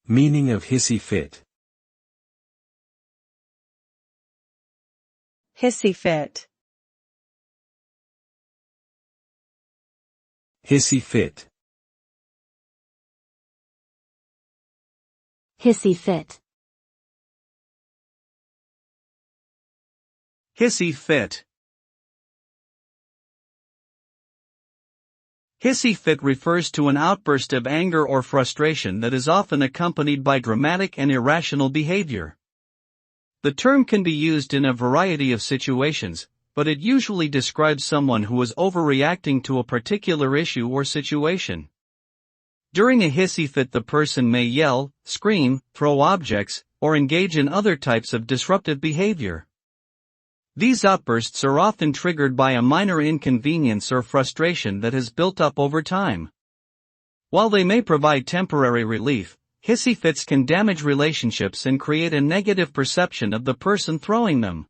Meaning of hissy fit. Hissy fit. Hissy fit. Hissy fit. Hissy fit. Hissy fit refers to an outburst of anger or frustration that is often accompanied by dramatic and irrational behavior. The term can be used in a variety of situations, but it usually describes someone who is overreacting to a particular issue or situation. During a hissy fit, the person may yell, scream, throw objects, or engage in other types of disruptive behavior. These outbursts are often triggered by a minor inconvenience or frustration that has built up over time. While they may provide temporary relief, hissy fits can damage relationships and create a negative perception of the person throwing them.